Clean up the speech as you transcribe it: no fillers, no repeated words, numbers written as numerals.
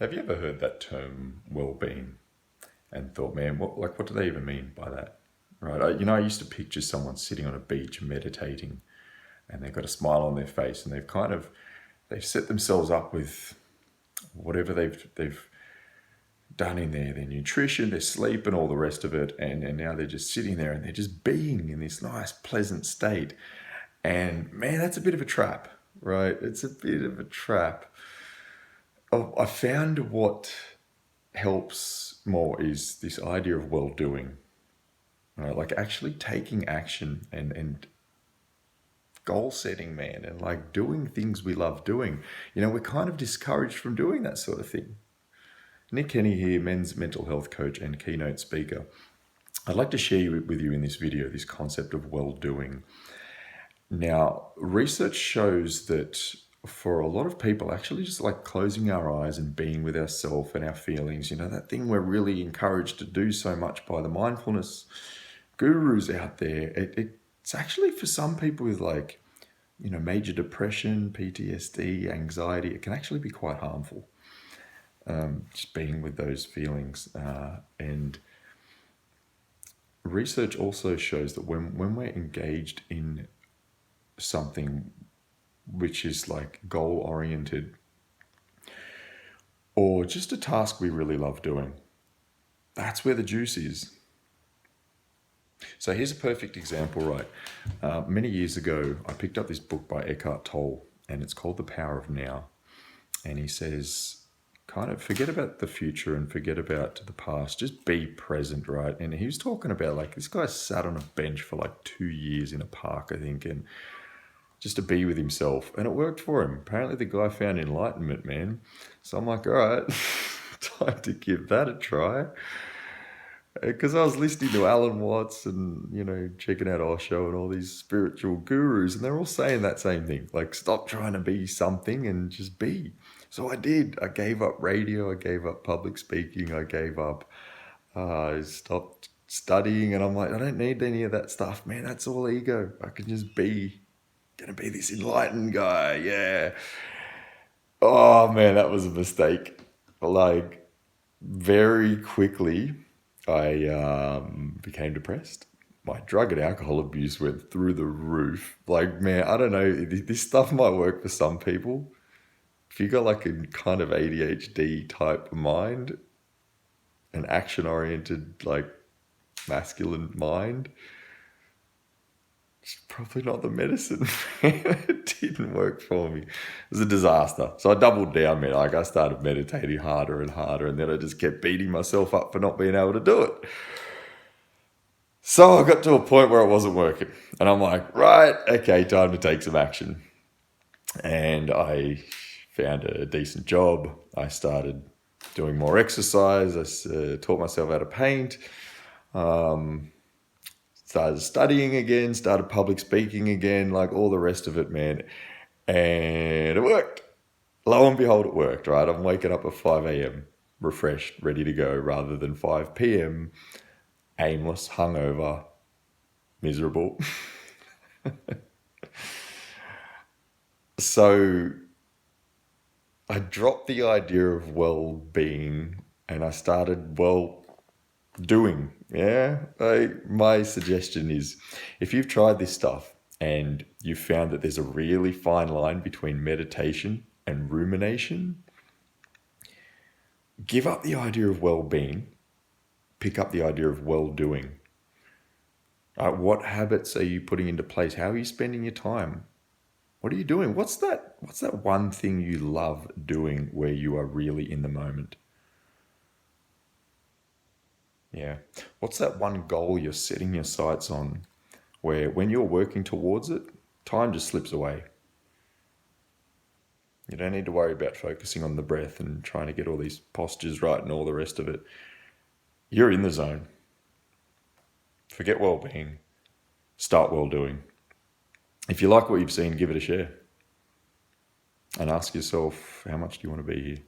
Have you ever heard that term well-being and thought, man, what do they even mean by that? Right? I used to picture someone sitting on a beach meditating, and they've got a smile on their face, and they've set themselves up with whatever they've done in their nutrition, their sleep, and all the rest of it, and now they're just sitting there and they're just being in this nice, pleasant state. And man, that's a bit of a trap, right? It's a bit of a trap. I found what helps more is this idea of well-doing, right? Like actually taking action and goal setting, man, and like doing things we love doing. We're kind of discouraged from doing that sort of thing. Nick Kenny here, men's mental health coach and keynote speaker. I'd like to share with you in this video this concept of well-doing. Now, research shows that for a lot of people, actually just like closing our eyes and being with ourselves and our feelings, that thing we're really encouraged to do so much by the mindfulness gurus out there, it's actually for some people with like, major depression, PTSD, anxiety, it can actually be quite harmful. Just being with those feelings. And research also shows that when we're engaged in something which is like goal-oriented or just a task we really love doing, that's where the juice is. So here's a perfect example, right? Many years ago, I picked up this book by Eckhart Tolle, and it's called The Power of Now. And he says, kind of forget about the future and forget about the past, just be present, right? And he was talking about like this guy sat on a bench for like 2 years in a park, I think, and just to be with himself, and it worked for him. Apparently the guy found enlightenment, man. So I'm like, all right, time to give that a try. Because I was listening to Alan Watts and, checking out Osho and all these spiritual gurus, and they're all saying that same thing, like stop trying to be something and just be. So I did. I gave up radio, I gave up public speaking, I gave up, I stopped studying, and I'm like, I don't need any of that stuff, man. That's all ego. I can just be. Gonna be this enlightened guy, yeah. Oh man, that was a mistake. Like, very quickly, I became depressed. My drug and alcohol abuse went through the roof. Like, man, I don't know, this stuff might work for some people. If you got like a kind of ADHD type mind, an action-oriented, like, masculine mind, it's probably not the medicine. It didn't work for me. It was a disaster. So I doubled down, man. Like I started meditating harder and harder, and then I just kept beating myself up for not being able to do it. So I got to a point where it wasn't working. And I'm like, right, okay, time to take some action. And I found a decent job. I started doing more exercise. I taught myself how to paint. Started studying again, started public speaking again, like all the rest of it, man. And it worked. Lo and behold, it worked, right? I'm waking up at 5 a.m., refreshed, ready to go, rather than 5 p.m., aimless, hungover, miserable. So I dropped the idea of well-being and I started doing. Yeah, my suggestion is if you've tried this stuff and you've found that there's a really fine line between meditation and rumination, give up the idea of well-being, pick up the idea of well-doing. What habits are you putting into place? How are you spending your time? What are you doing? What's that one thing you love doing where you are really in the moment? Yeah. What's that one goal you're setting your sights on where when you're working towards it, time just slips away? You don't need to worry about focusing on the breath and trying to get all these postures right and all the rest of it. You're in the zone. Forget well-being. Start well-doing. If you like what you've seen, give it a share. And ask yourself, how much do you want to be here?